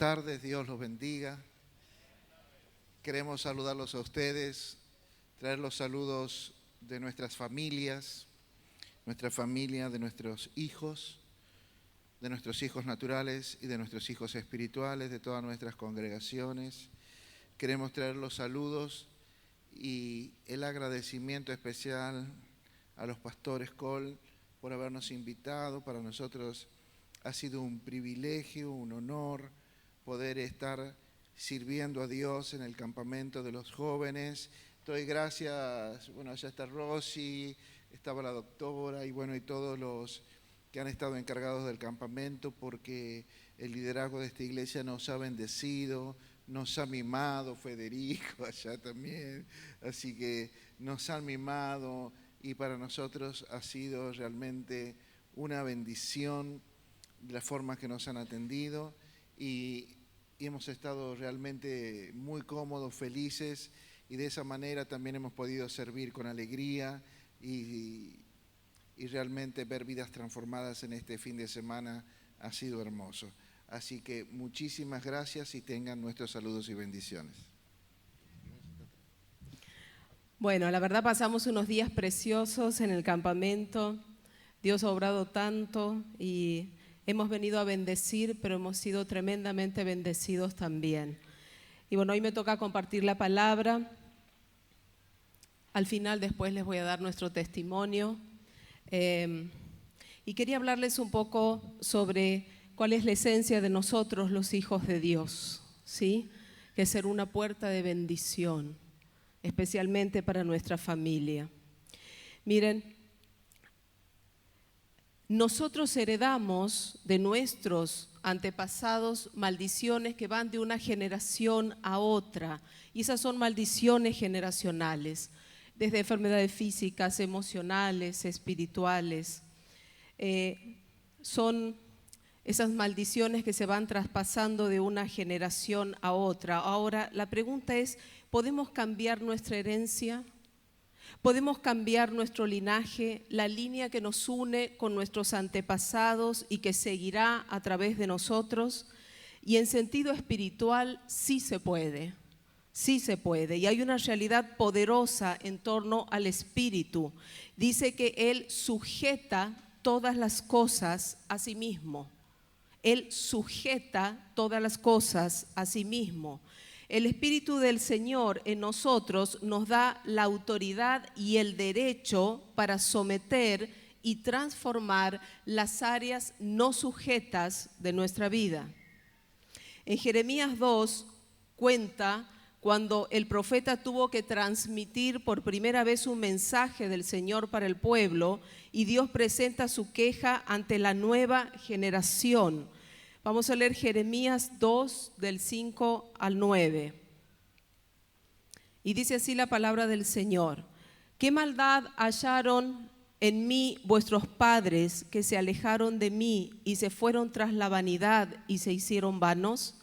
Tardes, Dios los bendiga. Queremos saludarlos a ustedes, traer los saludos de nuestras familias, nuestra familia, de nuestros hijos naturales y de nuestros hijos espirituales, de todas nuestras congregaciones. Queremos traer los saludos y el agradecimiento especial a los pastores Col por habernos invitado. Para nosotros ha sido un privilegio, un honor poder estar sirviendo a Dios en el campamento de los jóvenes. Doy gracias, allá está Rosy, estaba la doctora y todos los que han estado encargados del campamento, porque el liderazgo de esta iglesia nos ha bendecido, nos ha mimado, Federico allá también, así que nos han mimado y para nosotros ha sido realmente una bendición de la forma que nos han atendido y hemos estado realmente muy cómodos, felices, y de esa manera también hemos podido servir con alegría y realmente ver vidas transformadas en este fin de semana ha sido hermoso. Así que muchísimas gracias y tengan nuestros saludos y bendiciones. Bueno, la verdad pasamos unos días preciosos en el campamento. Dios ha obrado tanto y hemos venido a bendecir, pero hemos sido tremendamente bendecidos también. Y hoy me toca compartir la palabra. Al final después les voy a dar nuestro testimonio. Y quería hablarles un poco sobre cuál es la esencia de nosotros los hijos de Dios, ¿sí? Que es ser una puerta de bendición, especialmente para nuestra familia. Miren, nosotros heredamos de nuestros antepasados maldiciones que van de una generación a otra, y esas son maldiciones generacionales, desde enfermedades físicas, emocionales, espirituales. Son esas maldiciones que se van traspasando de una generación a otra. Ahora, la pregunta es, ¿podemos cambiar nuestra herencia? ¿Podemos cambiar nuestro linaje, la línea que nos une con nuestros antepasados y que seguirá a través de nosotros? Y en sentido espiritual, sí se puede. Sí se puede, y hay una realidad poderosa en torno al Espíritu. Dice que Él sujeta todas las cosas a sí mismo. Él sujeta todas las cosas a sí mismo. El Espíritu del Señor en nosotros nos da la autoridad y el derecho para someter y transformar las áreas no sujetas de nuestra vida. En Jeremías 2 cuenta cuando el profeta tuvo que transmitir por primera vez un mensaje del Señor para el pueblo y Dios presenta su queja ante la nueva generación. Vamos a leer Jeremías 2 del 5 al 9. Y dice así la palabra del Señor: ¿Qué maldad hallaron en mí vuestros padres, que se alejaron de mí y se fueron tras la vanidad y se hicieron vanos?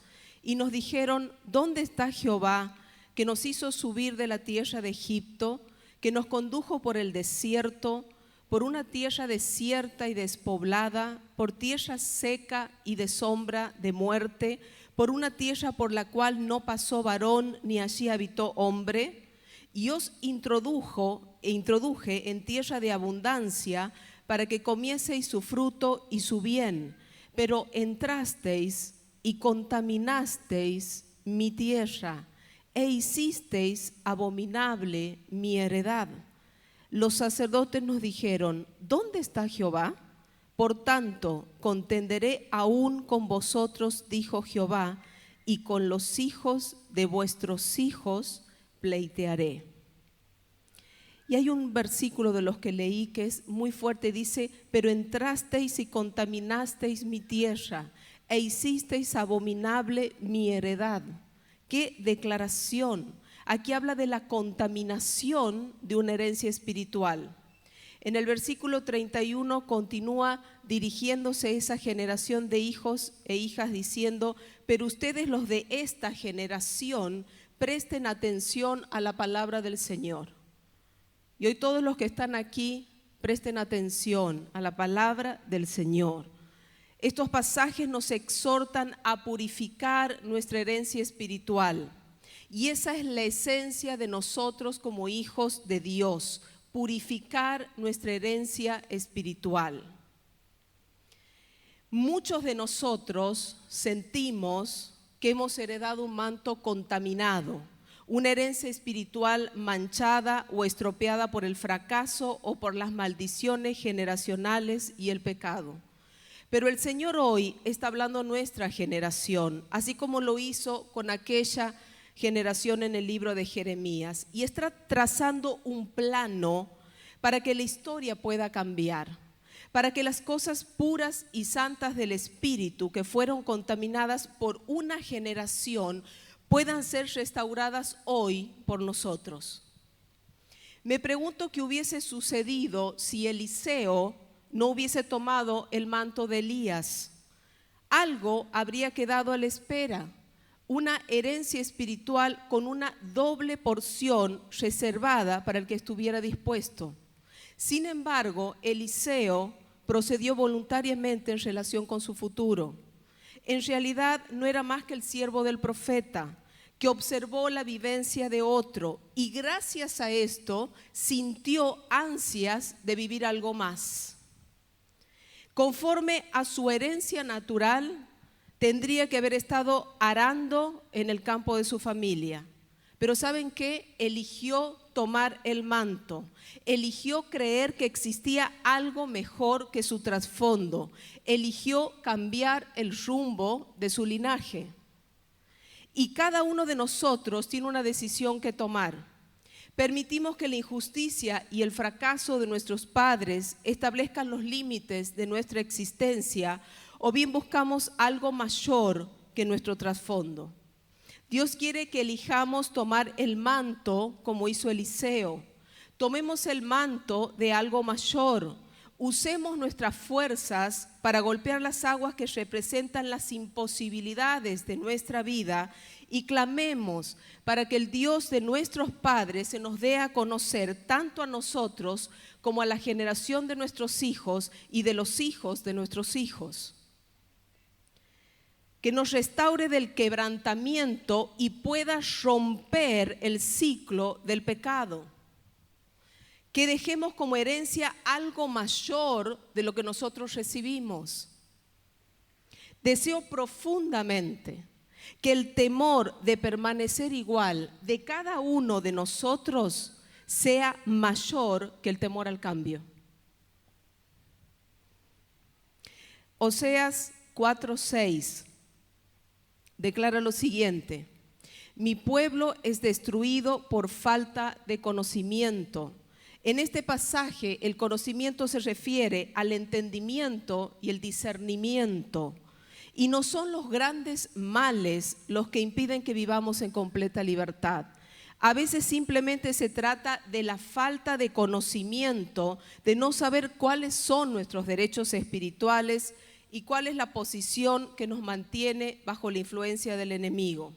Y nos dijeron: ¿dónde está Jehová, que nos hizo subir de la tierra de Egipto, que nos condujo por el desierto, por una tierra desierta y despoblada, por tierra seca y de sombra de muerte, por una tierra por la cual no pasó varón ni allí habitó hombre? Y os introduje en tierra de abundancia, para que comieseis su fruto y su bien, pero entrasteis y contaminasteis mi tierra, e hicisteis abominable mi heredad. Los sacerdotes nos dijeron: ¿dónde está Jehová? Por tanto, contenderé aún con vosotros, dijo Jehová, y con los hijos de vuestros hijos pleitearé. Y hay un versículo de los que leí que es muy fuerte, dice: pero entrasteis y contaminasteis mi tierra, e hicisteis abominable mi heredad. ¡Qué declaración! Aquí habla de la contaminación de una herencia espiritual. En el versículo 31 continúa dirigiéndose a esa generación de hijos e hijas diciendo: pero ustedes, los de esta generación, presten atención a la palabra del Señor. Y hoy todos los que están aquí, presten atención a la palabra del Señor. Estos pasajes nos exhortan a purificar nuestra herencia espiritual. Y esa es la esencia de nosotros como hijos de Dios, purificar nuestra herencia espiritual. Muchos de nosotros sentimos que hemos heredado un manto contaminado, una herencia espiritual manchada o estropeada por el fracaso o por las maldiciones generacionales y el pecado. Pero el Señor hoy está hablando a nuestra generación, así como lo hizo con aquella generación en el libro de Jeremías, y está trazando un plano para que la historia pueda cambiar, para que las cosas puras y santas del Espíritu que fueron contaminadas por una generación puedan ser restauradas hoy por nosotros. Me pregunto qué hubiese sucedido si Eliseo no hubiese tomado el manto de Elías. Algo habría quedado a la espera. Una herencia espiritual con una doble porción reservada para el que estuviera dispuesto. Sin embargo, Eliseo procedió voluntariamente en relación con su futuro. En realidad no era más que el siervo del profeta, que observó la vivencia de otro y gracias a esto sintió ansias de vivir algo más. Conforme a su herencia natural, tendría que haber estado arando en el campo de su familia. Pero ¿saben qué? Eligió tomar el manto. Eligió creer que existía algo mejor que su trasfondo. Eligió cambiar el rumbo de su linaje. Y cada uno de nosotros tiene una decisión que tomar. Permitimos que la injusticia y el fracaso de nuestros padres establezcan los límites de nuestra existencia, o bien buscamos algo mayor que nuestro trasfondo. Dios quiere que elijamos tomar el manto como hizo Eliseo. Tomemos el manto de algo mayor. Usemos nuestras fuerzas para golpear las aguas que representan las imposibilidades de nuestra vida y clamemos para que el Dios de nuestros padres se nos dé a conocer tanto a nosotros como a la generación de nuestros hijos y de los hijos de nuestros hijos. Que nos restaure del quebrantamiento y pueda romper el ciclo del pecado. Que dejemos como herencia algo mayor de lo que nosotros recibimos. Deseo profundamente que el temor de permanecer igual de cada uno de nosotros sea mayor que el temor al cambio. Oseas 4:6 declara lo siguiente: mi pueblo es destruido por falta de conocimiento. En este pasaje el conocimiento se refiere al entendimiento y el discernimiento, y no son los grandes males los que impiden que vivamos en completa libertad. A veces simplemente se trata de la falta de conocimiento, de no saber cuáles son nuestros derechos espirituales y cuál es la posición que nos mantiene bajo la influencia del enemigo.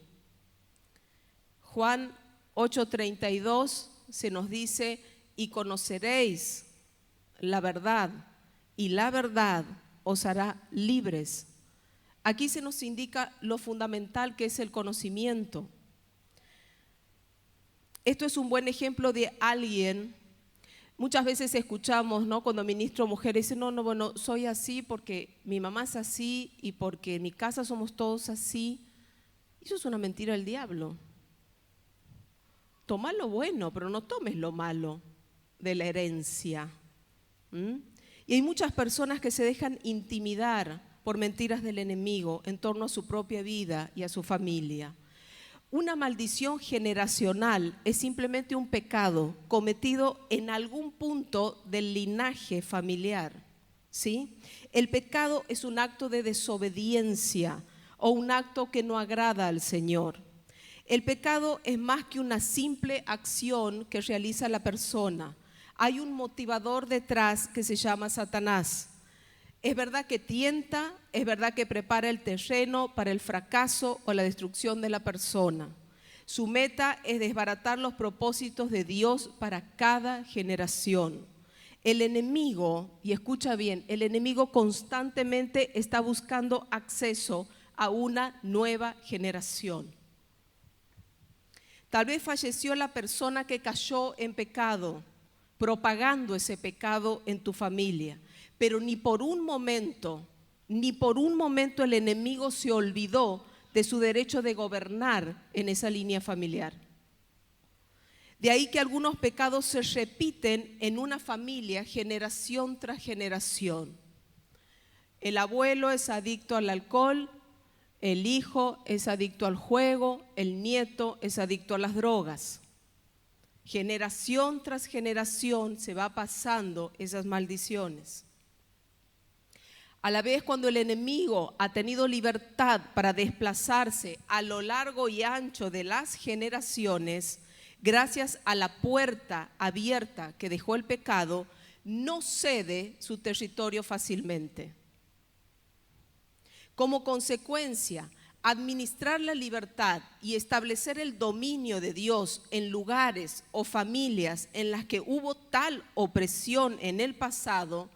Juan 8:32 se nos dice: y conoceréis la verdad, y la verdad os hará libres. Aquí se nos indica lo fundamental que es el conocimiento. Esto es un buen ejemplo de alguien. Muchas veces escuchamos, ¿no?, cuando ministro mujeres, dicen, no, bueno, soy así porque mi mamá es así y porque en mi casa somos todos así. Eso es una mentira del diablo. Toma lo bueno, pero no tomes lo malo de la herencia. Y hay muchas personas que se dejan intimidar por mentiras del enemigo en torno a su propia vida y a su familia. Una maldición generacional es simplemente un pecado cometido en algún punto del linaje familiar, ¿sí? El pecado es un acto de desobediencia o un acto que no agrada al Señor. El pecado es más que una simple acción que realiza la persona. Hay un motivador detrás que se llama Satanás. Es verdad que tienta, es verdad que prepara el terreno para el fracaso o la destrucción de la persona. Su meta es desbaratar los propósitos de Dios para cada generación. El enemigo, y escucha bien, el enemigo constantemente está buscando acceso a una nueva generación. Tal vez falleció la persona que cayó en pecado, propagando ese pecado en tu familia, pero ni por un momento el enemigo se olvidó de su derecho de gobernar en esa línea familiar. De ahí que algunos pecados se repiten en una familia generación tras generación. El abuelo es adicto al alcohol, el hijo es adicto al juego, el nieto es adicto a las drogas. Generación tras generación se va pasando esas maldiciones. A la vez, cuando el enemigo ha tenido libertad para desplazarse a lo largo y ancho de las generaciones, gracias a la puerta abierta que dejó el pecado, no cede su territorio fácilmente. Como consecuencia, administrar la libertad y establecer el dominio de Dios en lugares o familias en las que hubo tal opresión en el pasado,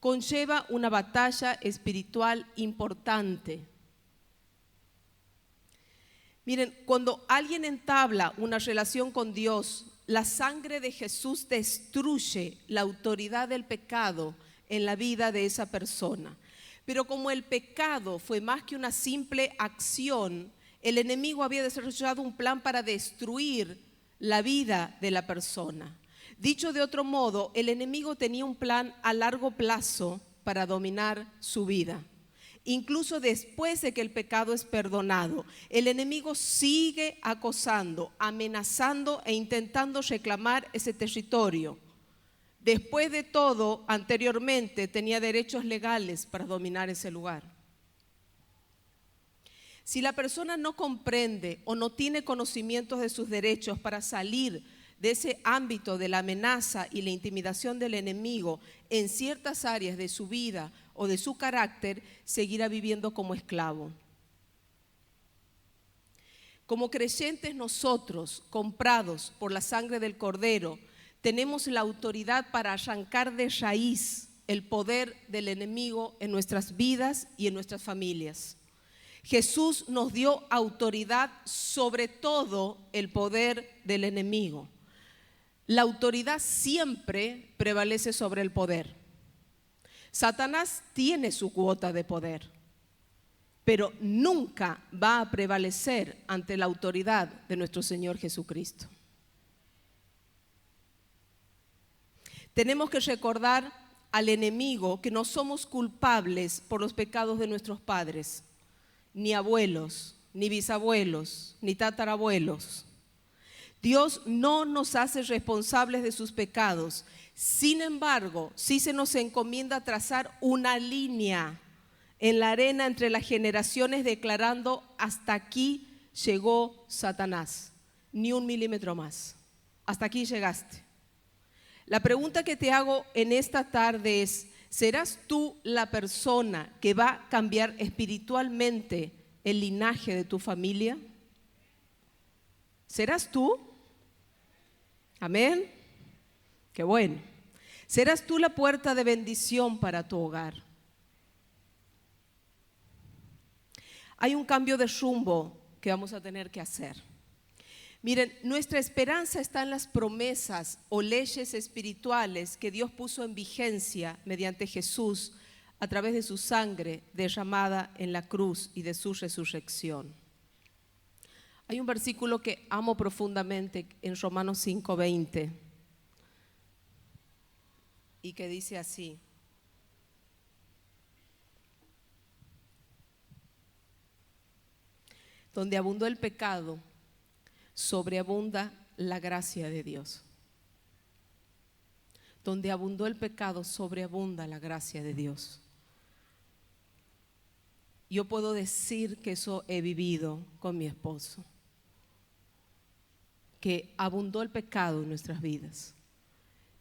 conlleva una batalla espiritual importante. Miren, cuando alguien entabla una relación con Dios, la sangre de Jesús destruye la autoridad del pecado en la vida de esa persona. Pero como el pecado fue más que una simple acción, el enemigo había desarrollado un plan para destruir la vida de la persona. Dicho de otro modo, el enemigo tenía un plan a largo plazo para dominar su vida. Incluso después de que el pecado es perdonado, el enemigo sigue acosando, amenazando e intentando reclamar ese territorio. Después de todo, anteriormente tenía derechos legales para dominar ese lugar. Si la persona no comprende o no tiene conocimientos de sus derechos para salir de ese ámbito de la amenaza y la intimidación del enemigo en ciertas áreas de su vida o de su carácter, seguirá viviendo como esclavo. Como creyentes nosotros, comprados por la sangre del Cordero, tenemos la autoridad para arrancar de raíz el poder del enemigo en nuestras vidas y en nuestras familias. Jesús nos dio autoridad sobre todo el poder del enemigo. La autoridad siempre prevalece sobre el poder. Satanás tiene su cuota de poder, pero nunca va a prevalecer ante la autoridad de nuestro Señor Jesucristo. Tenemos que recordar al enemigo que no somos culpables por los pecados de nuestros padres, ni abuelos, ni bisabuelos, ni tatarabuelos. Dios no nos hace responsables de sus pecados. Sin embargo, sí se nos encomienda trazar una línea en la arena entre las generaciones, declarando: hasta aquí llegó Satanás, ni un milímetro más. Hasta aquí llegaste. La pregunta que te hago en esta tarde es: ¿serás tú la persona que va a cambiar espiritualmente el linaje de tu familia? ¿Serás tú? Amén. Qué bueno. ¿Serás tú la puerta de bendición para tu hogar? Hay un cambio de rumbo que vamos a tener que hacer. Miren, nuestra esperanza está en las promesas o leyes espirituales que Dios puso en vigencia mediante Jesús a través de su sangre derramada en la cruz y de su resurrección. Hay un versículo que amo profundamente en Romanos 5:20 y que dice así: donde abundó el pecado, sobreabunda la gracia de Dios. Donde abundó el pecado, sobreabunda la gracia de Dios. Yo puedo decir que eso he vivido con mi esposo, que abundó el pecado en nuestras vidas,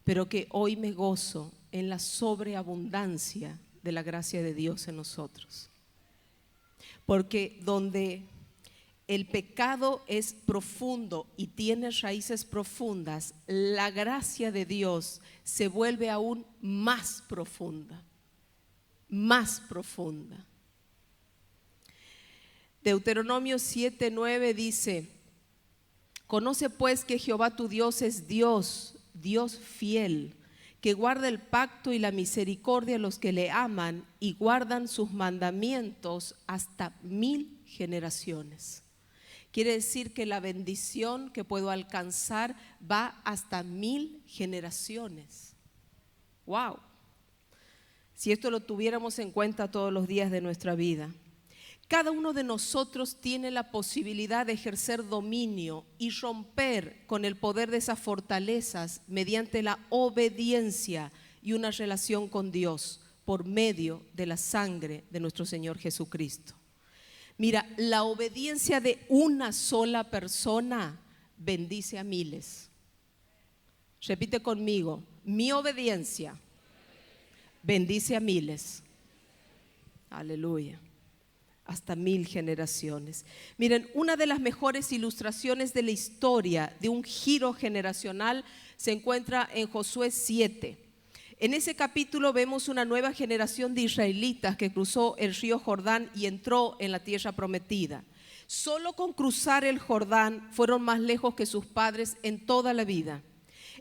pero que hoy me gozo en la sobreabundancia de la gracia de Dios en nosotros. Porque donde el pecado es profundo y tiene raíces profundas, la gracia de Dios se vuelve aún más profunda, más profunda. Deuteronomio 7:9 dice: conoce pues que Jehová tu Dios es Dios, Dios fiel, que guarda el pacto y la misericordia a los que le aman y guardan sus mandamientos hasta 1000 generaciones. Quiere decir que la bendición que puedo alcanzar va hasta 1000 generaciones. ¡Wow! Si esto lo tuviéramos en cuenta todos los días de nuestra vida. Cada uno de nosotros tiene la posibilidad de ejercer dominio y romper con el poder de esas fortalezas mediante la obediencia y una relación con Dios por medio de la sangre de nuestro Señor Jesucristo. Mira, la obediencia de una sola persona bendice a miles. Repite conmigo: mi obediencia bendice a miles. Aleluya. Hasta 1000 generaciones. Miren, una de las mejores ilustraciones de la historia de un giro generacional se encuentra en Josué 7. En ese capítulo vemos una nueva generación de israelitas que cruzó el río Jordán y entró en la tierra prometida. Solo con cruzar el Jordán fueron más lejos que sus padres en toda la vida.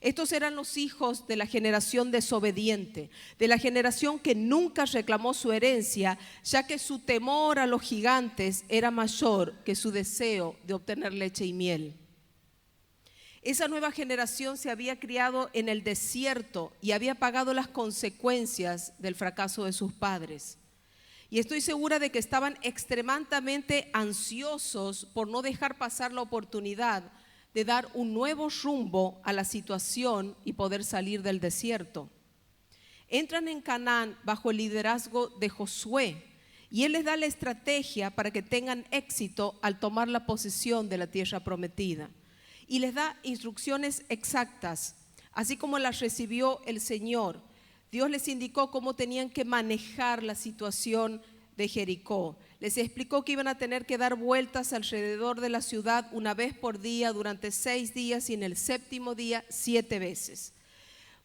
Estos eran los hijos de la generación desobediente, de la generación que nunca reclamó su herencia, ya que su temor a los gigantes era mayor que su deseo de obtener leche y miel. Esa nueva generación se había criado en el desierto y había pagado las consecuencias del fracaso de sus padres. Y estoy segura de que estaban extremadamente ansiosos por no dejar pasar la oportunidad de dar un nuevo rumbo a la situación y poder salir del desierto. Entran en Canaán bajo el liderazgo de Josué y él les da la estrategia para que tengan éxito al tomar la posesión de la tierra prometida. Y les da instrucciones exactas, así como las recibió el Señor. Dios les indicó cómo tenían que manejar la situación de Jericó. Les explicó que iban a tener que dar vueltas alrededor de la ciudad una vez por día durante 6 días y en el 7º día 7 veces.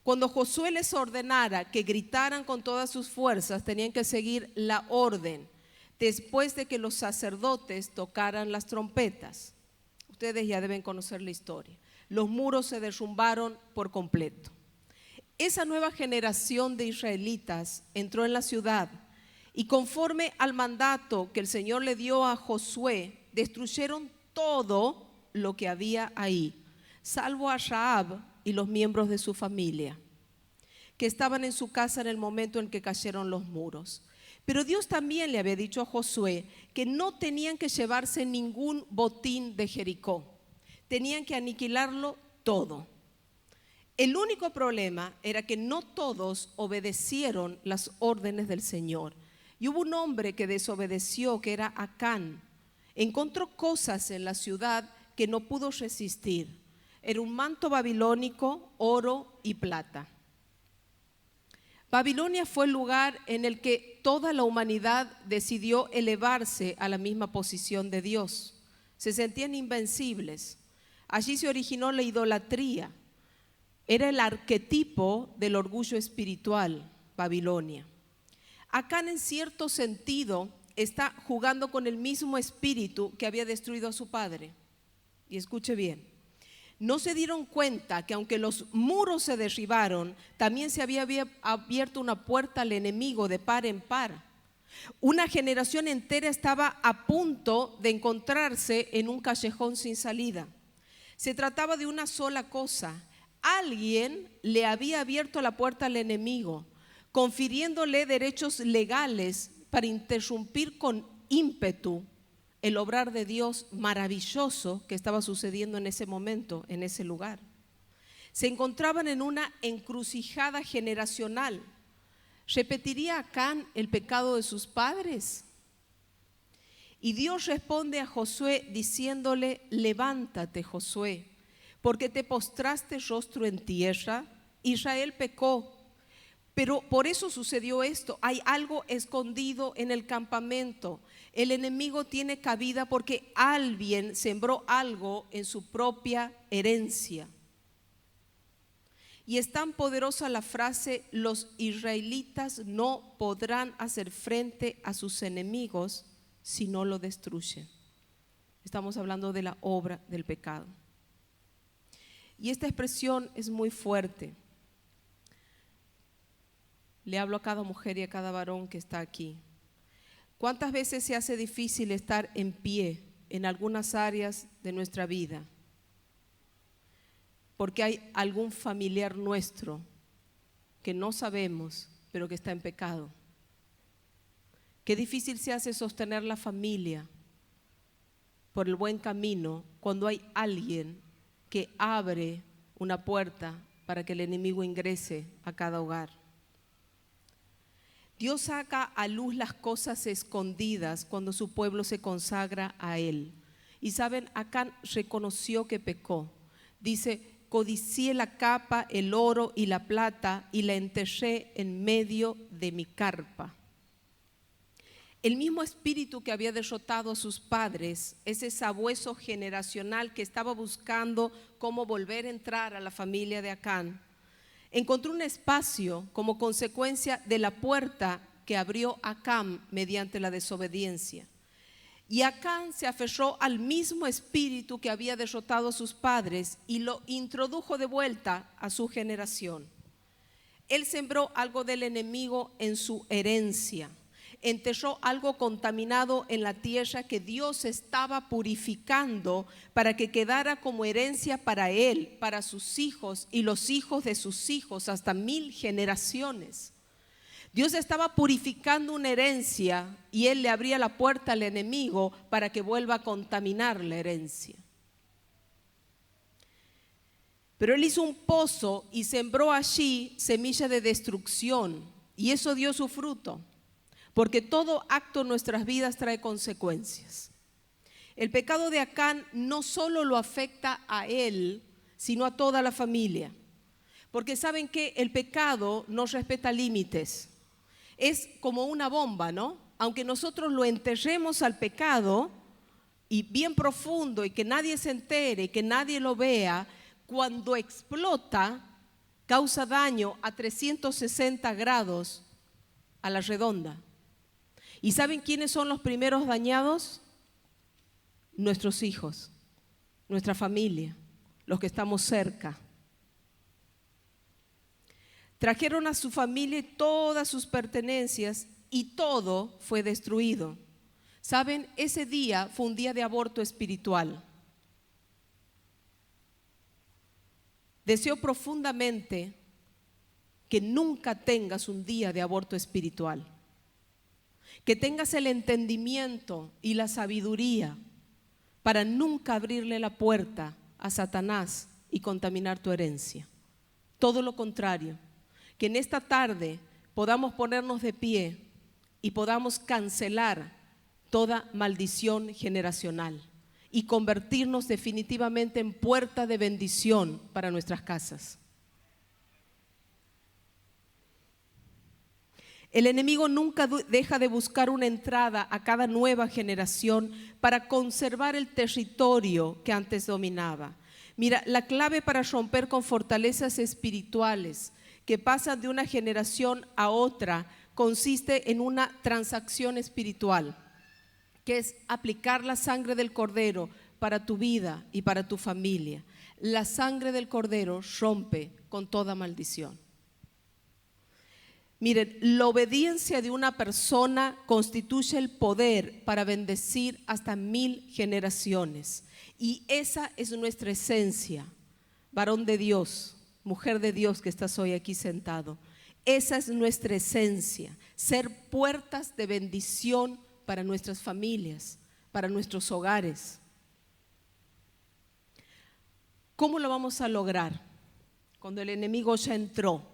Cuando Josué les ordenara que gritaran con todas sus fuerzas, tenían que seguir la orden después de que los sacerdotes tocaran las trompetas. Ustedes ya deben conocer la historia. Los muros se derrumbaron por completo. Esa nueva generación de israelitas entró en la ciudad y conforme al mandato que el Señor le dio a Josué, destruyeron todo lo que había ahí, salvo a Rahab y los miembros de su familia, que estaban en su casa en el momento en que cayeron los muros. Pero Dios también le había dicho a Josué que no tenían que llevarse ningún botín de Jericó, tenían que aniquilarlo todo. El único problema era que no todos obedecieron las órdenes del Señor. Y hubo un hombre que desobedeció, que era Acán. Encontró cosas en la ciudad que no pudo resistir. Era un manto babilónico, oro y plata. Babilonia fue el lugar en el que toda la humanidad decidió elevarse a la misma posición de Dios. Se sentían invencibles. Allí se originó la idolatría. Era el arquetipo del orgullo espiritual, Babilonia. Acán, en cierto sentido, está jugando con el mismo espíritu que había destruido a su padre. Y escuche bien, no se dieron cuenta que aunque los muros se derribaron, también se había abierto una puerta al enemigo de par en par. Una generación entera estaba a punto de encontrarse en un callejón sin salida. Se trataba de una sola cosa: alguien le había abierto la puerta al enemigo, confiriéndole derechos legales para interrumpir con ímpetu el obrar de Dios maravilloso que estaba sucediendo en ese momento, en ese lugar. Se encontraban en una encrucijada generacional. ¿Repetiría Acán el pecado de sus padres? Y Dios responde a Josué diciéndole: levántate, Josué, porque te postraste rostro en tierra. Israel pecó, Pero por eso sucedió esto. Hay algo escondido en el campamento. El enemigo tiene cabida porque alguien sembró algo en su propia herencia. Y es tan poderosa la frase: los israelitas no podrán hacer frente a sus enemigos si no lo destruyen. Estamos hablando de la obra del pecado. Y esta expresión es muy fuerte. Le hablo a cada mujer y a cada varón que está aquí. ¿Cuántas veces se hace difícil estar en pie en algunas áreas de nuestra vida? Porque hay algún familiar nuestro que no sabemos, pero que está en pecado. Qué difícil se hace sostener la familia por el buen camino cuando hay alguien que abre una puerta para que el enemigo ingrese a cada hogar. Dios saca a luz las cosas escondidas cuando su pueblo se consagra a Él. Y saben, Acán reconoció que pecó. Dice: codicié la capa, el oro y la plata y la enterré en medio de mi carpa. El mismo espíritu que había derrotado a sus padres, ese sabueso generacional que estaba buscando cómo volver a entrar a la familia de Acán, encontró un espacio como consecuencia de la puerta que abrió Acán mediante la desobediencia. Y Acán se aferró al mismo espíritu que había derrotado a sus padres y lo introdujo de vuelta a su generación. Él sembró algo del enemigo en su herencia. Enterró algo contaminado en la tierra que Dios estaba purificando para que quedara como herencia para él, para sus hijos y los hijos de sus hijos, hasta 1000 generaciones. Dios estaba purificando una herencia y él le abría la puerta al enemigo para que vuelva a contaminar la herencia. Pero él hizo un pozo y sembró allí semilla de destrucción, y eso dio su fruto. Porque todo acto en nuestras vidas trae consecuencias. El pecado de Acán no solo lo afecta a él, sino a toda la familia. Porque saben que el pecado no respeta límites. Es como una bomba, ¿no? Aunque nosotros lo enterremos al pecado, y bien profundo, y que nadie se entere, que nadie lo vea, cuando explota, causa daño a 360 grados a la redonda. ¿Y saben quiénes son los primeros dañados? Nuestros hijos, nuestra familia, los que estamos cerca. Trajeron a su familia todas sus pertenencias y todo fue destruido. ¿Saben? Ese día fue un día de aborto espiritual. Deseo profundamente que nunca tengas un día de aborto espiritual. Que tengas el entendimiento y la sabiduría para nunca abrirle la puerta a Satanás y contaminar tu herencia. Todo lo contrario, que en esta tarde podamos ponernos de pie y podamos cancelar toda maldición generacional y convertirnos definitivamente en puerta de bendición para nuestras casas. El enemigo nunca deja de buscar una entrada a cada nueva generación para conservar el territorio que antes dominaba. Mira, la clave para romper con fortalezas espirituales que pasan de una generación a otra consiste en una transacción espiritual, que es aplicar la sangre del Cordero para tu vida y para tu familia. La sangre del Cordero rompe con toda maldición. Miren, la obediencia de una persona constituye el poder para bendecir hasta 1000 generaciones. Y esa es nuestra esencia, varón de Dios, mujer de Dios que estás hoy aquí sentado. Esa es nuestra esencia, ser puertas de bendición para nuestras familias, para nuestros hogares. ¿Cómo lo vamos a lograr? Cuando el enemigo ya entró,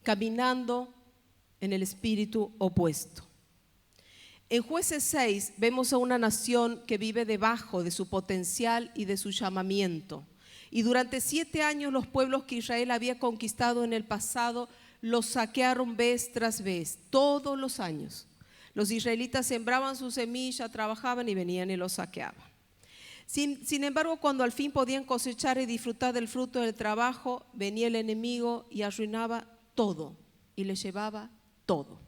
caminando en el espíritu opuesto. En Jueces 6 vemos a una nación que vive debajo de su potencial y de su llamamiento. Y durante 7 años los pueblos que Israel había conquistado en el pasado los saquearon vez tras vez, todos los años. Los israelitas sembraban su semilla, trabajaban y venían y los saqueaban. Sin embargo, cuando al fin podían cosechar y disfrutar del fruto del trabajo, venía el enemigo y arruinaba todo y les llevaba todo.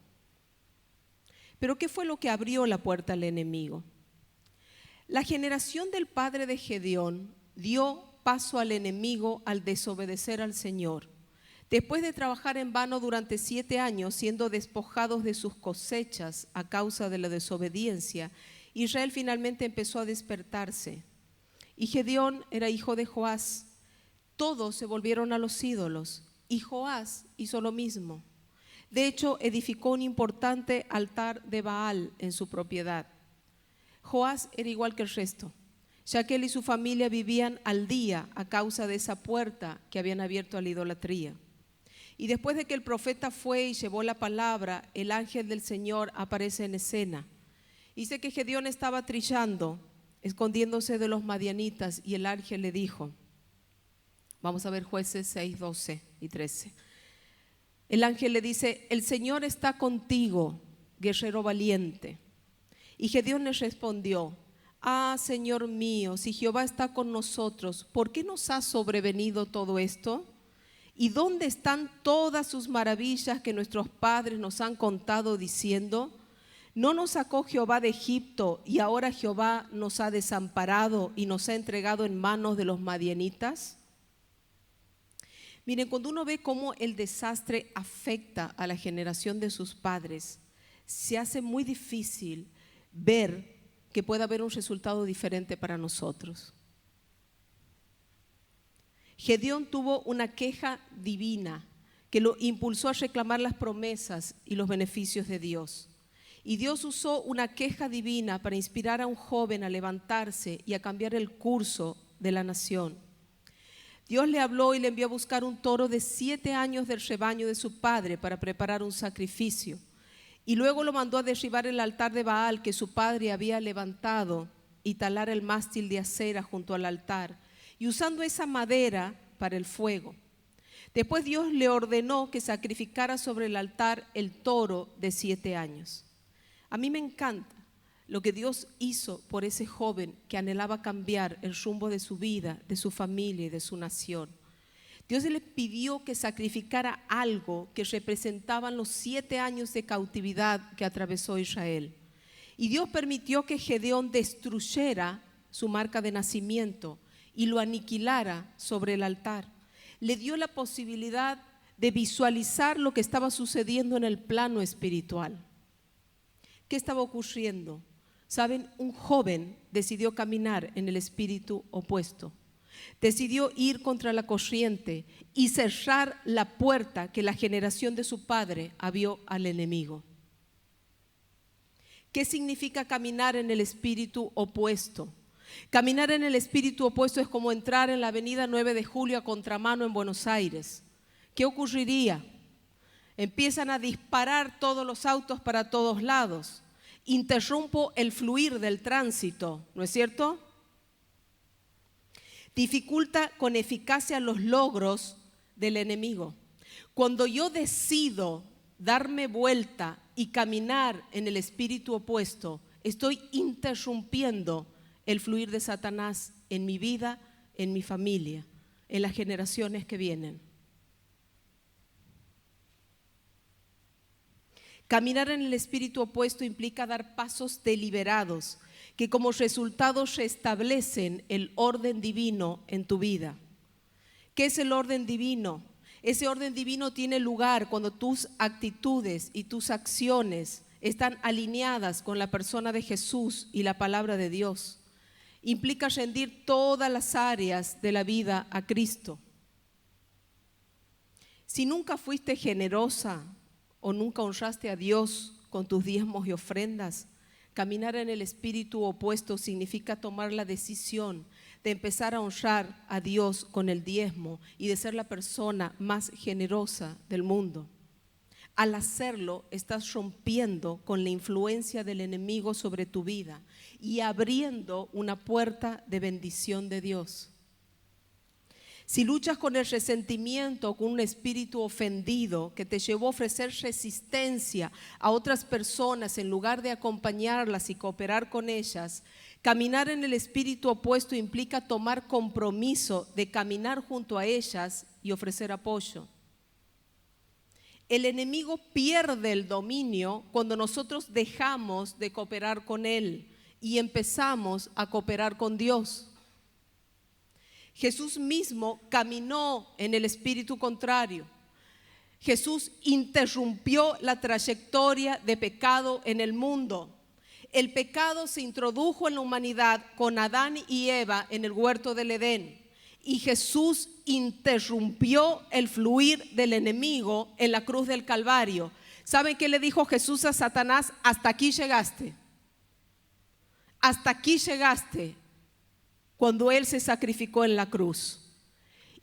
Pero ¿qué fue lo que abrió la puerta al enemigo? La generación del padre de Gedeón dio paso al enemigo al desobedecer al Señor. Después de trabajar en vano durante 7 años, siendo despojados de sus cosechas a causa de la desobediencia, Israel finalmente empezó a despertarse. Y Gedeón era hijo de Joás. Todos se volvieron a los ídolos y Joás hizo lo mismo. De hecho, edificó un importante altar de Baal en su propiedad. Joás era igual que el resto, ya que él y su familia vivían al día a causa de esa puerta que habían abierto a la idolatría. Y después de que el profeta fue y llevó la palabra, el ángel del Señor aparece en escena. Dice que Gedeón estaba trillando, escondiéndose de los madianitas, y el ángel le dijo, vamos a ver Jueces 6, 12 y 13. El ángel le dice, el Señor está contigo, guerrero valiente. Y Gedeón le respondió, Señor mío, si Jehová está con nosotros, ¿por qué nos ha sobrevenido todo esto? ¿Y dónde están todas sus maravillas que nuestros padres nos han contado diciendo? ¿No nos sacó Jehová de Egipto y ahora Jehová nos ha desamparado y nos ha entregado en manos de los madianitas? Miren, cuando uno ve cómo el desastre afecta a la generación de sus padres, se hace muy difícil ver que pueda haber un resultado diferente para nosotros. Gedeón tuvo una queja divina que lo impulsó a reclamar las promesas y los beneficios de Dios. Y Dios usó una queja divina para inspirar a un joven a levantarse y a cambiar el curso de la nación. Dios le habló y le envió a buscar un toro de 7 años del rebaño de su padre para preparar un sacrificio. Y luego lo mandó a derribar el altar de Baal que su padre había levantado y talar el mástil de acera junto al altar, y usando esa madera para el fuego. Después Dios le ordenó que sacrificara sobre el altar el toro de 7 años. A mí me encanta lo que Dios hizo por ese joven que anhelaba cambiar el rumbo de su vida, de su familia y de su nación. Dios le pidió que sacrificara algo que representaban los 7 años de cautividad que atravesó Israel. Y Dios permitió que Gedeón destruyera su marca de nacimiento y lo aniquilara sobre el altar. Le dio la posibilidad de visualizar lo que estaba sucediendo en el plano espiritual. ¿Qué estaba ocurriendo? Saben, un joven decidió caminar en el espíritu opuesto. Decidió ir contra la corriente y cerrar la puerta que la generación de su padre abrió al enemigo. ¿Qué significa caminar en el espíritu opuesto? Caminar en el espíritu opuesto es como entrar en la avenida 9 de Julio a contramano en Buenos Aires. ¿Qué ocurriría? Empiezan a disparar todos los autos para todos lados. Interrumpo el fluir del tránsito, ¿no es cierto? Dificulta con eficacia los logros del enemigo. Cuando yo decido darme vuelta y caminar en el espíritu opuesto, estoy interrumpiendo el fluir de Satanás en mi vida, en mi familia, en las generaciones que vienen. Caminar en el espíritu opuesto implica dar pasos deliberados que como resultado restablecen el orden divino en tu vida. ¿Qué es el orden divino? Ese orden divino tiene lugar cuando tus actitudes y tus acciones están alineadas con la persona de Jesús y la palabra de Dios. Implica rendir todas las áreas de la vida a Cristo. Si nunca fuiste generosa o nunca honraste a Dios con tus diezmos y ofrendas, caminar en el espíritu opuesto significa tomar la decisión de empezar a honrar a Dios con el diezmo y de ser la persona más generosa del mundo. Al hacerlo, estás rompiendo con la influencia del enemigo sobre tu vida y abriendo una puerta de bendición de Dios. Si luchas con el resentimiento, con un espíritu ofendido que te llevó a ofrecer resistencia a otras personas en lugar de acompañarlas y cooperar con ellas, caminar en el espíritu opuesto implica tomar compromiso de caminar junto a ellas y ofrecer apoyo. El enemigo pierde el dominio cuando nosotros dejamos de cooperar con él y empezamos a cooperar con Dios. Jesús mismo caminó en el espíritu contrario. Jesús interrumpió la trayectoria de pecado en el mundo. El pecado se introdujo en la humanidad con Adán y Eva en el huerto del Edén. Y Jesús interrumpió el fluir del enemigo en la cruz del Calvario. ¿Saben qué le dijo Jesús a Satanás? Hasta aquí llegaste. Hasta aquí llegaste. Cuando Él se sacrificó en la cruz.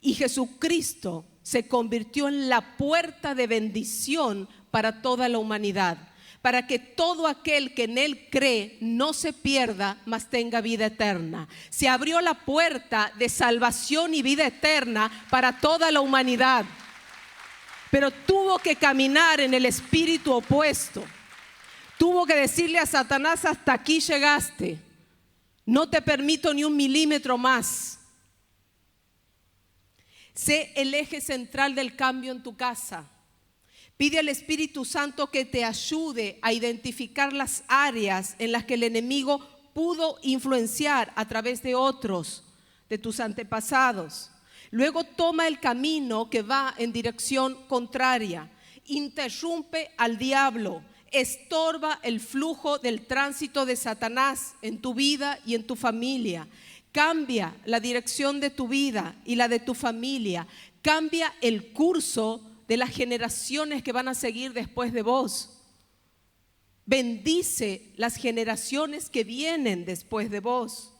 Y Jesucristo se convirtió en la puerta de bendición para toda la humanidad, para que todo aquel que en Él cree no se pierda, mas tenga vida eterna. Se abrió la puerta de salvación y vida eterna para toda la humanidad, pero tuvo que caminar en el espíritu opuesto. Tuvo que decirle a Satanás: hasta aquí llegaste. No te permito ni 1 milímetro más. Sé el eje central del cambio en tu casa. Pide al Espíritu Santo que te ayude a identificar las áreas en las que el enemigo pudo influenciar a través de otros, de tus antepasados. Luego toma el camino que va en dirección contraria. Interrumpe al diablo. Estorba el flujo del tránsito de Satanás en tu vida y en tu familia. Cambia la dirección de tu vida y la de tu familia. Cambia el curso de las generaciones que van a seguir después de vos. Bendice las generaciones que vienen después de vos.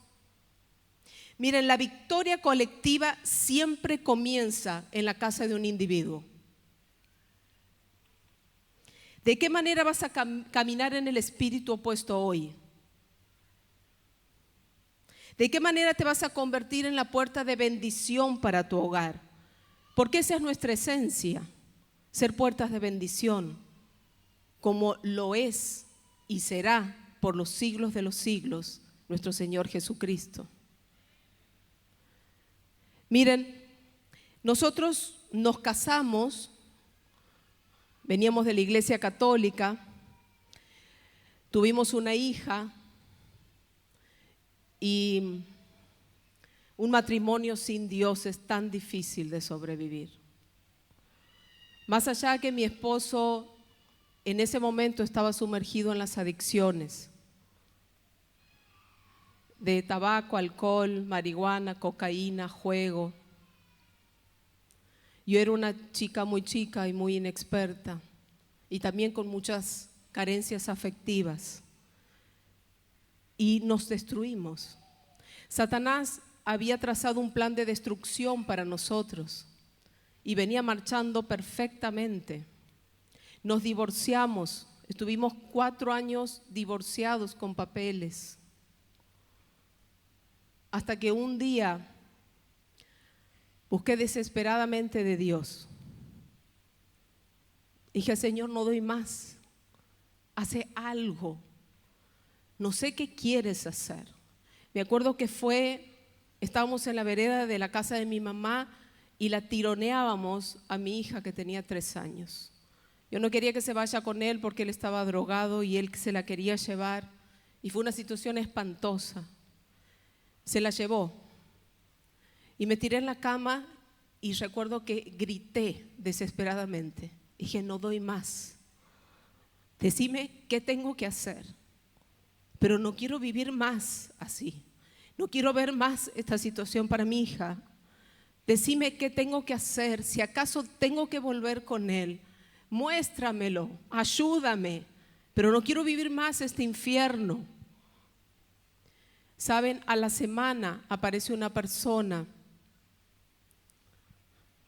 Miren, la victoria colectiva siempre comienza en la casa de un individuo. ¿De qué manera vas a caminar en el espíritu opuesto hoy? ¿De qué manera te vas a convertir en la puerta de bendición para tu hogar? Porque esa es nuestra esencia, ser puertas de bendición, como lo es y será por los siglos de los siglos nuestro Señor Jesucristo. Miren, nosotros nos casamos. Veníamos de la iglesia católica, tuvimos una hija y un matrimonio sin Dios es tan difícil de sobrevivir. Más allá que mi esposo en ese momento estaba sumergido en las adicciones de tabaco, alcohol, marihuana, cocaína, juego. Yo era una chica muy chica y muy inexperta y también con muchas carencias afectivas y nos destruimos. Satanás había trazado un plan de destrucción para nosotros y venía marchando perfectamente. Nos divorciamos, estuvimos 4 años divorciados con papeles, hasta que un día busqué desesperadamente de Dios. Dije: Señor, no doy más. Hace algo. No sé qué quieres hacer. Me acuerdo que estábamos en la vereda de la casa de mi mamá y la tironeábamos a mi hija que tenía 3 años. Yo no quería que se vaya con él porque él estaba drogado y él se la quería llevar. Y fue una situación espantosa. Se la llevó. Y me tiré en la cama y recuerdo que grité desesperadamente. Dije: no doy más. Decime qué tengo que hacer. Pero no quiero vivir más así. No quiero ver más esta situación para mi hija. Decime qué tengo que hacer. Si acaso tengo que volver con él, muéstramelo, ayúdame. Pero no quiero vivir más este infierno. Saben, a la semana aparece una persona.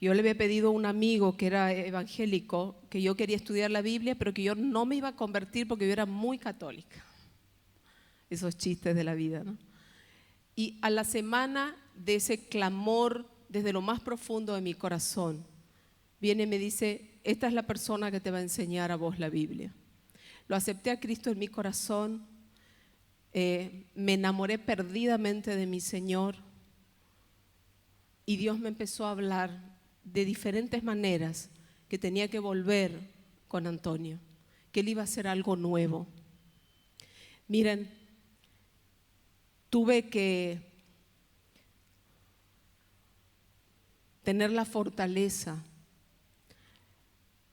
Yo le había pedido a un amigo que era evangélico que yo quería estudiar la Biblia, pero que yo no me iba a convertir porque yo era muy católica. Esos chistes de la vida, ¿no? Y a la semana de ese clamor desde lo más profundo de mi corazón, viene y me dice, esta es la persona que te va a enseñar a vos la Biblia. Lo acepté a Cristo en mi corazón, me enamoré perdidamente de mi Señor y Dios me empezó a hablar de diferentes maneras que tenía que volver con Antonio, que él iba a hacer algo nuevo. Miren, tuve que tener la fortaleza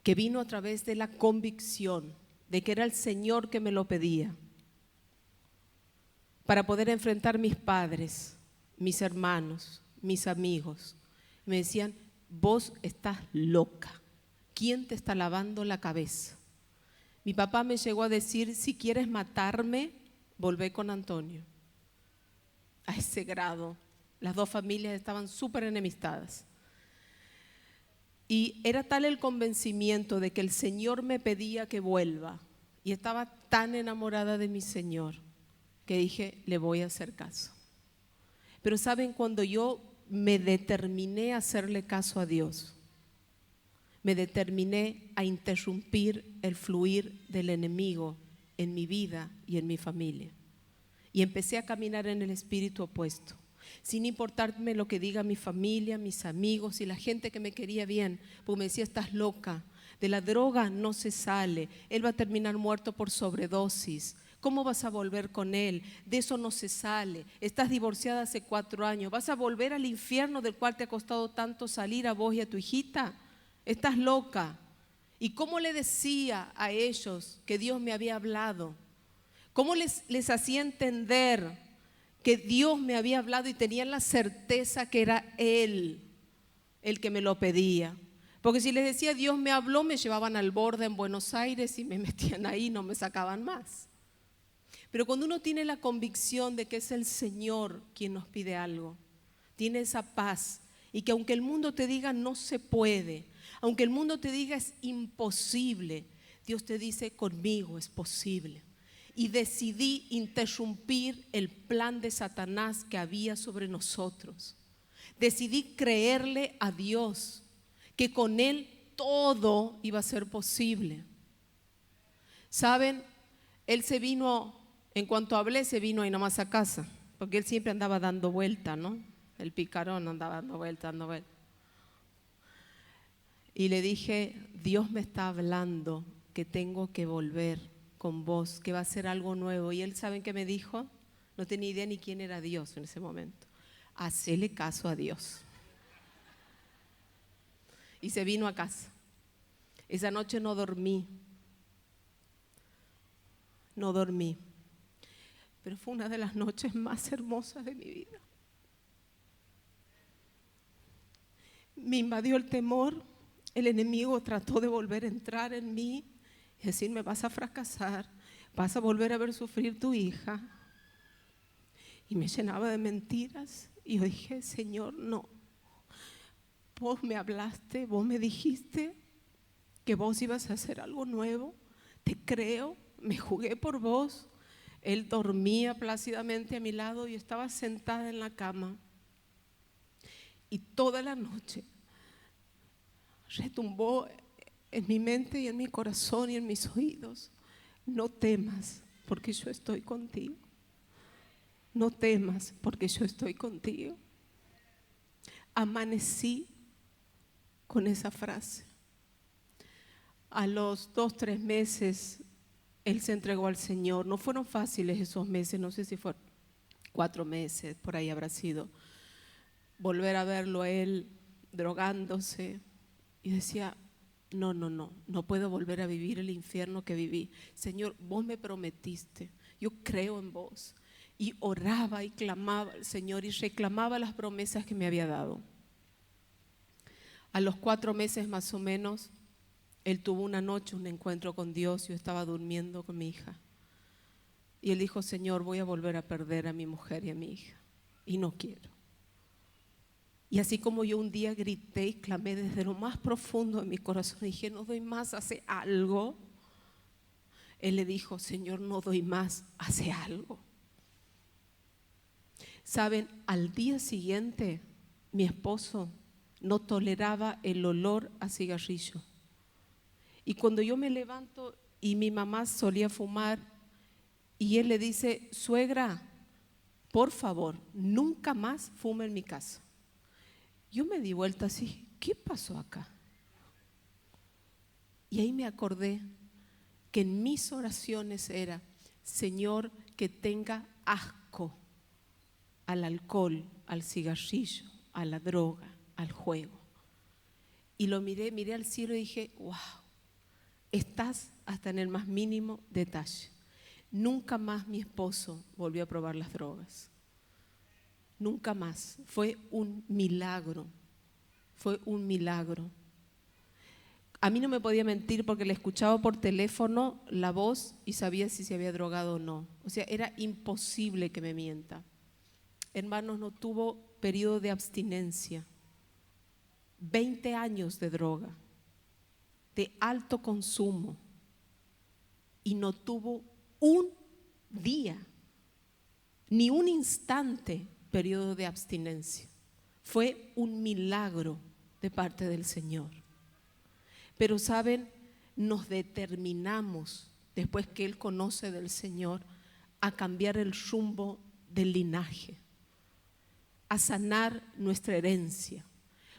que vino a través de la convicción de que era el Señor que me lo pedía, para poder enfrentar mis padres, mis hermanos, mis amigos. Me decían, vos estás loca, ¿quién te está lavando la cabeza? Mi papá me llegó a decir, si quieres matarme, volvé con Antonio. A ese grado, las dos familias estaban súper enemistadas. Y era tal el convencimiento de que el Señor me pedía que vuelva, y estaba tan enamorada de mi Señor, que dije, le voy a hacer caso. Pero saben, cuando yo me determiné a hacerle caso a Dios, me determiné a interrumpir el fluir del enemigo en mi vida y en mi familia. Y empecé a caminar en el espíritu opuesto, sin importarme lo que diga mi familia, mis amigos y la gente que me quería bien, porque me decía, estás loca, de la droga no se sale, él va a terminar muerto por sobredosis. ¿Cómo vas a volver con él? De eso no se sale. Estás divorciada hace 4 años. ¿Vas a volver al infierno del cual te ha costado tanto salir a vos y a tu hijita? Estás loca. ¿Y cómo le decía a ellos que Dios me había hablado? ¿Cómo les hacía entender que Dios me había hablado y tenían la certeza que era Él el que me lo pedía? Porque si les decía Dios me habló, me llevaban al borde en Buenos Aires y me metían ahí, no me sacaban más. Pero cuando uno tiene la convicción de que es el Señor quien nos pide algo, tiene esa paz, y que aunque el mundo te diga no se puede, aunque el mundo te diga es imposible, Dios te dice conmigo es posible. Y decidí interrumpir el plan de Satanás que había sobre nosotros. Decidí creerle a Dios que con Él todo iba a ser posible. ¿Saben? Él se vino, en cuanto hablé, se vino ahí nomás a casa, porque él siempre andaba dando vuelta, ¿no? El picarón andaba dando vuelta, dando vuelta. Y le dije, Dios me está hablando que tengo que volver con vos, que va a ser algo nuevo. Y él, ¿saben qué me dijo? No tenía idea ni quién era Dios en ese momento. Hacele caso a Dios. Y se vino a casa. Esa noche no dormí. No dormí, pero fue una de las noches más hermosas de mi vida. Me invadió el temor, el enemigo trató de volver a entrar en mí y decirme, vas a fracasar, vas a volver a ver sufrir tu hija. Y me llenaba de mentiras y yo dije, Señor, no, vos me hablaste, vos me dijiste que vos ibas a hacer algo nuevo, te creo. Me jugué por vos. Él dormía plácidamente a mi lado y estaba sentada en la cama. Y toda la noche retumbó en mi mente y en mi corazón y en mis oídos. No temas, porque yo estoy contigo. No temas, porque yo estoy contigo. Amanecí con esa frase. A los 2-3 meses él se entregó al Señor. No fueron fáciles esos meses, no sé si fueron 4 meses, por ahí habrá sido. Volver a verlo a él drogándose y decía, no puedo volver a vivir el infierno que viví. Señor, vos me prometiste, yo creo en vos. Y oraba y clamaba al Señor y reclamaba las promesas que me había dado. A los 4 meses más o menos, él tuvo una noche, un encuentro con Dios. Yo estaba durmiendo con mi hija. Y él dijo, Señor, voy a volver a perder a mi mujer y a mi hija. Y no quiero. Y así como yo un día grité y clamé desde lo más profundo de mi corazón, dije, no doy más, hace algo. Él le dijo, Señor, no doy más, hace algo. Saben, al día siguiente mi esposo no toleraba el olor a cigarrillo. Y cuando yo me levanto y mi mamá solía fumar, y él le dice: suegra, por favor, nunca más fume en mi casa. Yo me di vuelta así, ¿qué pasó acá? Y ahí me acordé que en mis oraciones era: Señor, que tenga asco al alcohol, al cigarrillo, a la droga, al juego. Y lo miré al cielo y dije: wow, estás hasta en el más mínimo detalle. Nunca más mi esposo volvió a probar las drogas. Nunca más. Fue un milagro. Fue un milagro. A mí no me podía mentir porque le escuchaba por teléfono la voz y sabía si se había drogado o no. O sea, era imposible que me mienta. Hermanos, no tuvo periodo de abstinencia. 20 años de droga, de alto consumo, y no tuvo un día, ni un instante periodo de abstinencia. Fue un milagro de parte del Señor. Pero saben, nos determinamos, después que Él conoce del Señor, a cambiar el rumbo del linaje, a sanar nuestra herencia,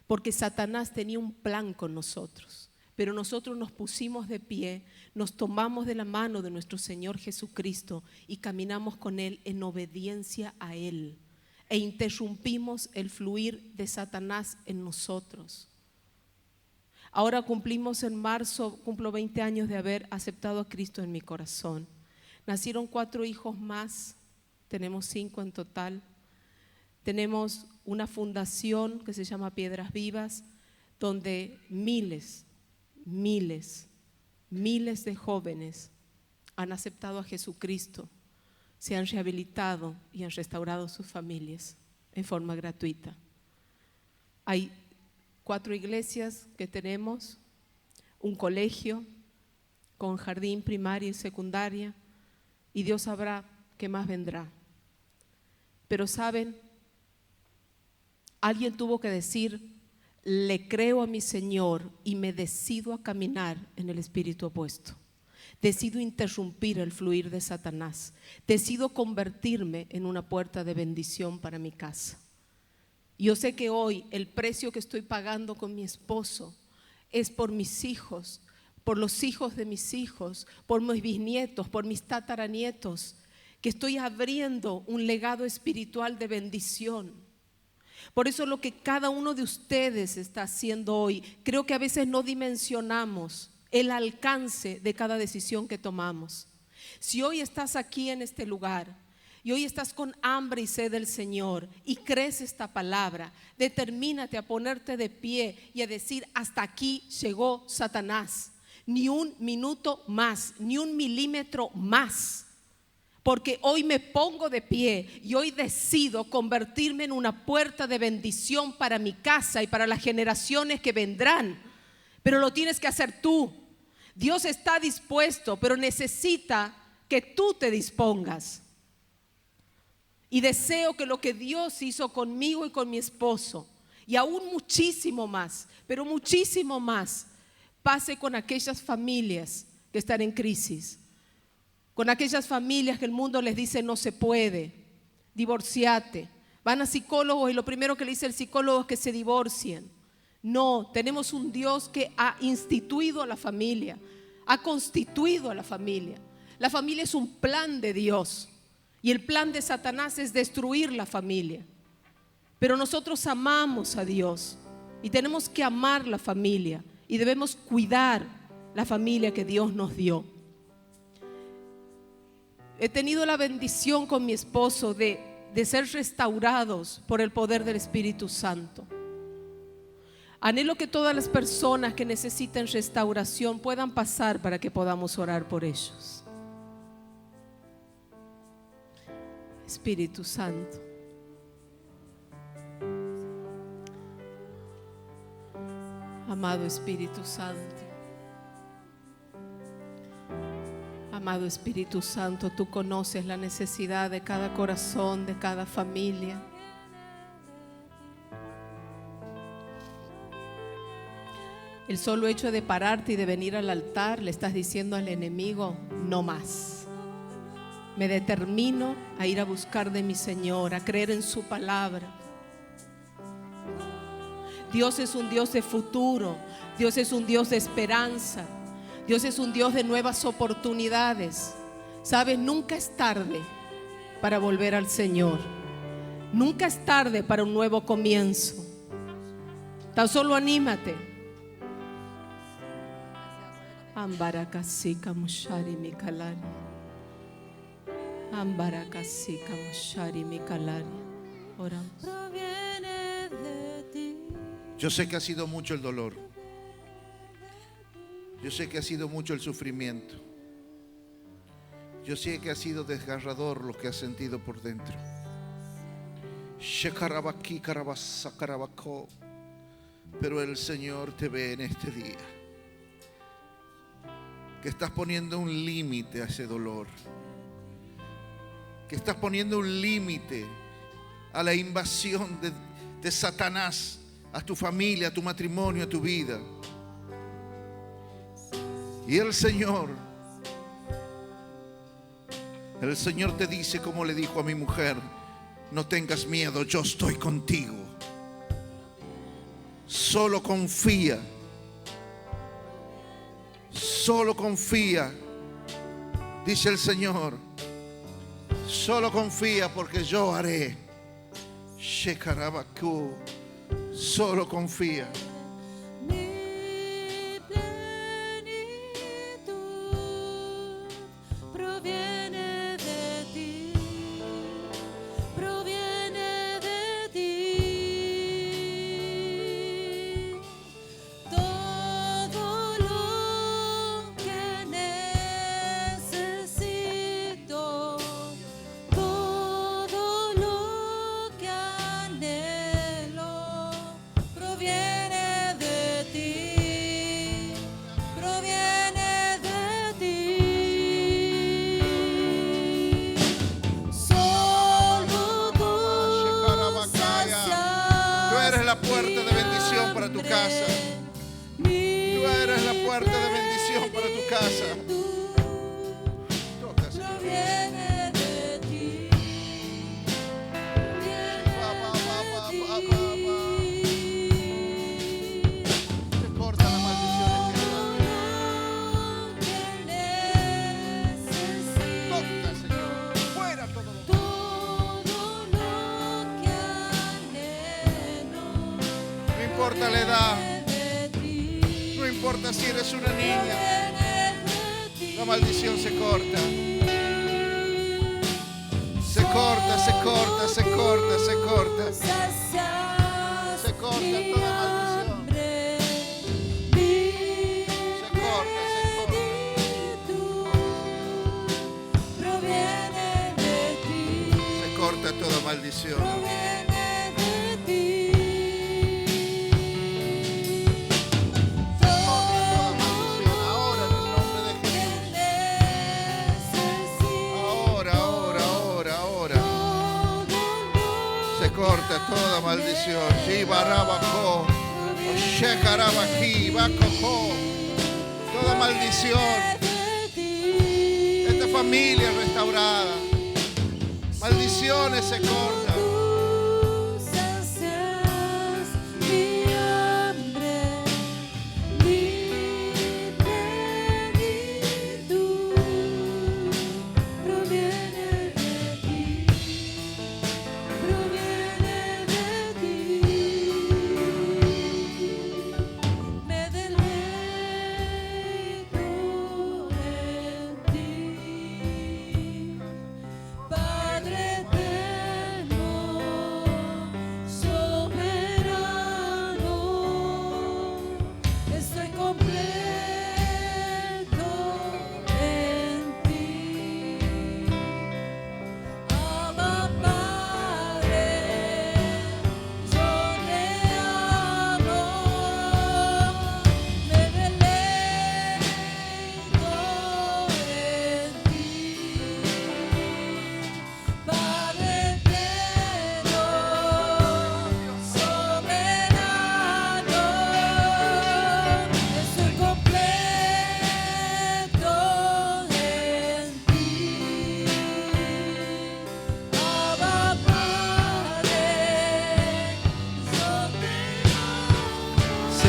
porque Satanás tenía un plan con nosotros. Pero nosotros nos pusimos de pie, nos tomamos de la mano de nuestro Señor Jesucristo y caminamos con Él en obediencia a Él, e interrumpimos el fluir de Satanás en nosotros. Ahora en marzo, cumplo 20 años de haber aceptado a Cristo en mi corazón. Nacieron 4 hijos más, tenemos 5 en total. Tenemos una fundación que se llama Piedras Vivas, donde miles de jóvenes han aceptado a Jesucristo, se han rehabilitado y han restaurado sus familias en forma gratuita. Hay 4 iglesias que tenemos, un colegio con jardín, primaria y secundaria, y Dios sabrá qué más vendrá. Pero saben, alguien tuvo que decir: le creo a mi Señor y me decido a caminar en el espíritu opuesto. Decido interrumpir el fluir de Satanás. Decido convertirme en una puerta de bendición para mi casa. Yo sé que hoy el precio que estoy pagando con mi esposo es por mis hijos, por los hijos de mis hijos, por mis bisnietos, por mis tataranietos, que estoy abriendo un legado espiritual de bendición. Por eso lo que cada uno de ustedes está haciendo hoy, creo que a veces no dimensionamos el alcance de cada decisión que tomamos. Si hoy estás aquí en este lugar y hoy estás con hambre y sed del Señor y crees esta palabra, determínate a ponerte de pie y a decir: hasta aquí llegó Satanás, ni un minuto más, ni un milímetro más. Porque hoy me pongo de pie y hoy decido convertirme en una puerta de bendición para mi casa y para las generaciones que vendrán. Pero lo tienes que hacer tú. Dios está dispuesto, pero necesita que tú te dispongas. Y deseo que lo que Dios hizo conmigo y con mi esposo, y aún muchísimo más, pero muchísimo más, pase con aquellas familias que están en crisis. Con aquellas familias que el mundo les dice: no se puede, divorciate. Van a psicólogos y lo primero que le dice el psicólogo es que se divorcien. No, tenemos un Dios que ha instituido a la familia, ha constituido a la familia. La familia es un plan de Dios y el plan de Satanás es destruir la familia. Pero nosotros amamos a Dios y tenemos que amar la familia y debemos cuidar la familia que Dios nos dio. He tenido la bendición con mi esposo de ser restaurados por el poder del Espíritu Santo. Anhelo que todas las personas que necesiten restauración puedan pasar para que podamos orar por ellos. Espíritu Santo, amado Espíritu Santo, amado Espíritu Santo, tú conoces la necesidad de cada corazón, de cada familia. El solo hecho de pararte y de venir al altar, le estás diciendo al enemigo, no más. Me determino a ir a buscar de mi Señor, a creer en su palabra. Dios es un Dios de futuro. Dios es un Dios de esperanza. Dios es un Dios de nuevas oportunidades. ¿Sabes? Nunca es tarde para volver al Señor. Nunca es tarde para un nuevo comienzo. Tan solo anímate. Ambarakasika mushari mikalari. Ambarakasika mushari mikalari. Oramos. Yo sé que ha sido mucho el dolor. Yo sé que ha sido mucho el sufrimiento. Yo sé que ha sido desgarrador lo que has sentido por dentro. Pero el Señor te ve en este día, que estás poniendo un límite a ese dolor, que estás poniendo un límite a la invasión de Satanás a tu familia, a tu matrimonio, a tu vida. Y el Señor te dice, como le dijo a mi mujer: no tengas miedo, yo estoy contigo. Solo confía. Solo confía, dice el Señor. Solo confía, porque yo haré. Shekarabaku. Solo confía. Mi plenitud proviene de ti, proviene de ti. Todo lo que necesito, todo lo que anhelo, proviene de ti, proviene de ti. Solo tú sacias. Tú eres la puerta de bendición para tu casa. Tú eres la puerta de bendición para tu casa. Toca, Señor. Proviene de ti, Se corta la maldición espiritual. Toca, Señor. Fuera todo lo malo. No importa la edad, no importa si eres una niña, la maldición se corta. Se corta, se corta, se corta, se corta. Se corta toda maldición. Se corta, se corta. Proviene de ti. Se corta toda maldición. Proviene de ti. Se corta toda maldición ahora en el nombre de Jesús. Ahora, ahora, ahora, ahora. Se corta toda maldición. Shibarabajo, Shekarabaji, Bacojo. Toda maldición. Esta familia es restaurada. Maldiciones se cortan. Tú sacias mi hambre, mi plenitud. Proviene de ti, proviene de ti. Me deleito en ti, Padre eterno.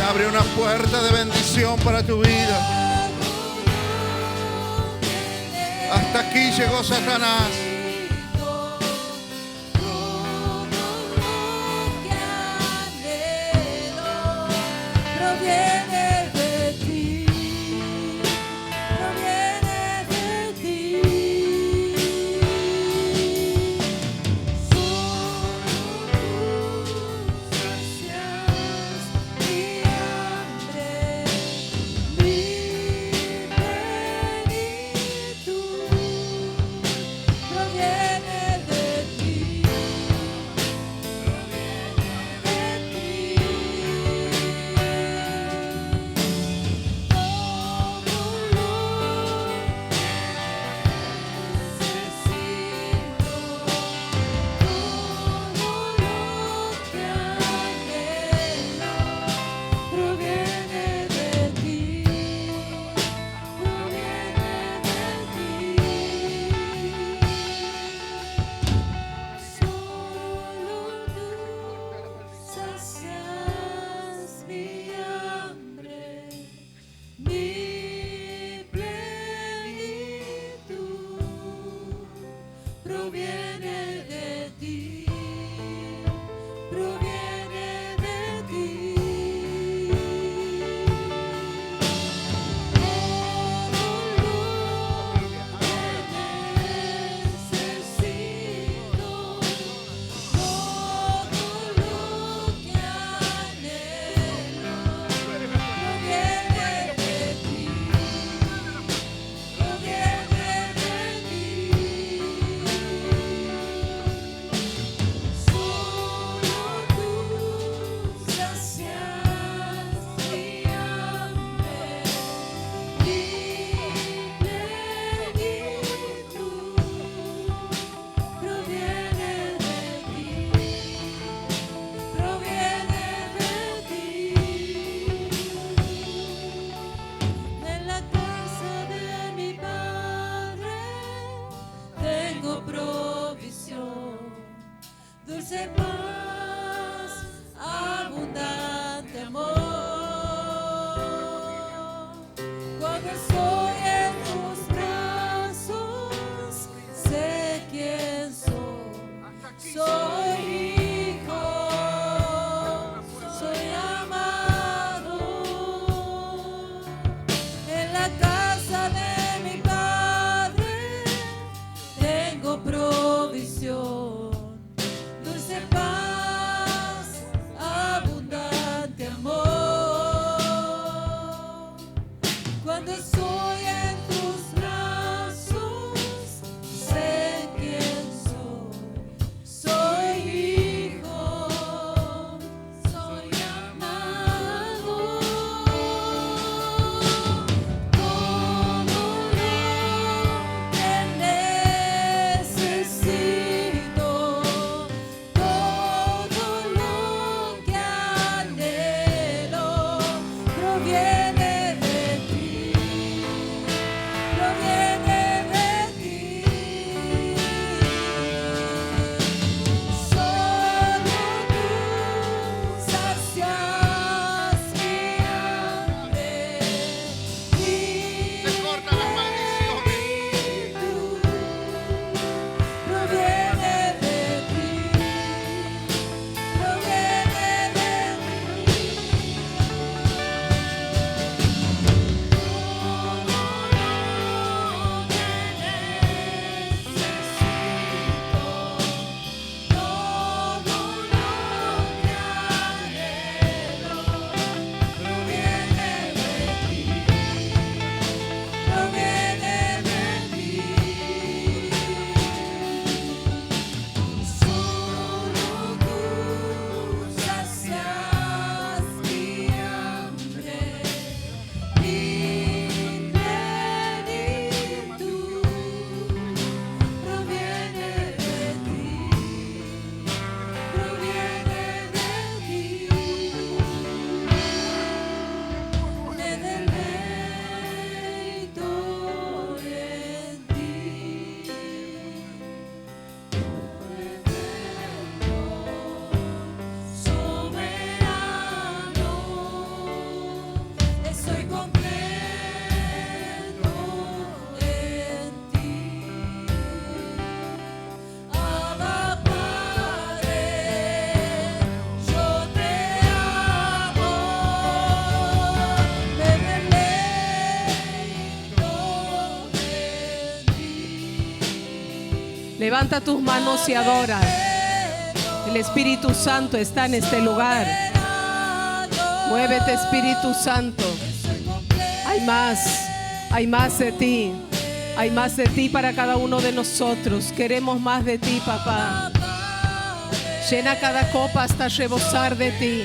Abre una puerta de bendición para tu vida. Hasta aquí llegó Satanás. Proviene de ti, proviene de ti. Solo tú sacias mi hambre, mi plenitud. Levanta tus manos y adora. El Espíritu Santo está en este lugar. Muévete, Espíritu Santo. Hay más de ti. Hay más de ti para cada uno de nosotros. Queremos más de ti, papá. Llena cada copa hasta rebosar de ti.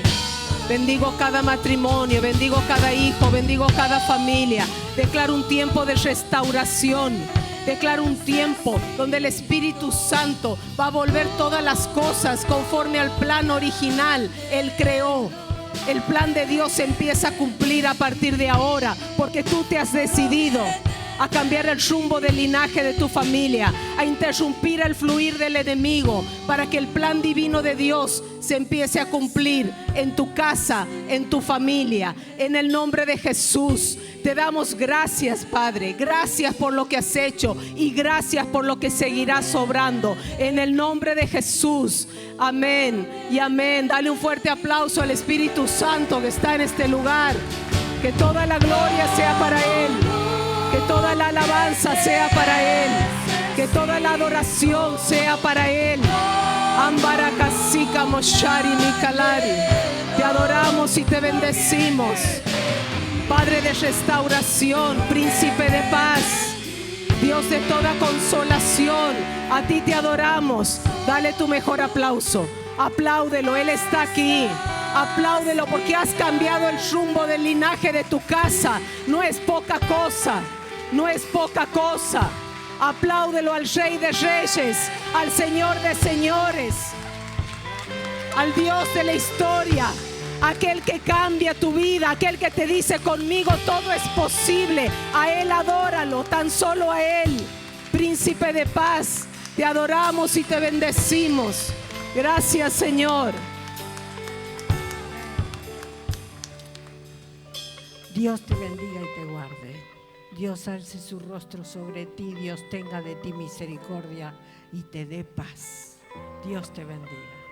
Bendigo cada matrimonio, bendigo cada hijo, bendigo cada familia. Declaro un tiempo de restauración. Declaro un tiempo donde el Espíritu Santo va a volver todas las cosas conforme al plan original. Él creó. El plan de Dios se empieza a cumplir a partir de ahora, porque tú te has decidido a cambiar el rumbo del linaje de tu familia, a interrumpir el fluir del enemigo, para que el plan divino de Dios se empiece a cumplir en tu casa, en tu familia. En el nombre de Jesús, te damos gracias, Padre. Gracias por lo que has hecho y gracias por lo que seguirás obrando. En el nombre de Jesús, amén y amén. Dale un fuerte aplauso al Espíritu Santo que está en este lugar. Que toda la gloria sea para Él. Que toda la alabanza sea para Él. Que toda la adoración sea para Él. Ambarakasika Moshari Mikalari. Te adoramos y te bendecimos. Padre de restauración, príncipe de paz, Dios de toda consolación, a ti te adoramos. Dale tu mejor aplauso. Apláudelo, Él está aquí. Apláudelo porque has cambiado el rumbo del linaje de tu casa. No es poca cosa. No es poca cosa. Apláudelo al Rey de Reyes, al Señor de Señores, al Dios de la historia, aquel que cambia tu vida, aquel que te dice: conmigo todo es posible. A Él adóralo, tan solo a Él. Príncipe de paz, te adoramos y te bendecimos. Gracias, Señor. Dios te bendiga y te guarde. Dios alce su rostro sobre ti. Dios tenga de ti misericordia y te dé paz. Dios te bendiga.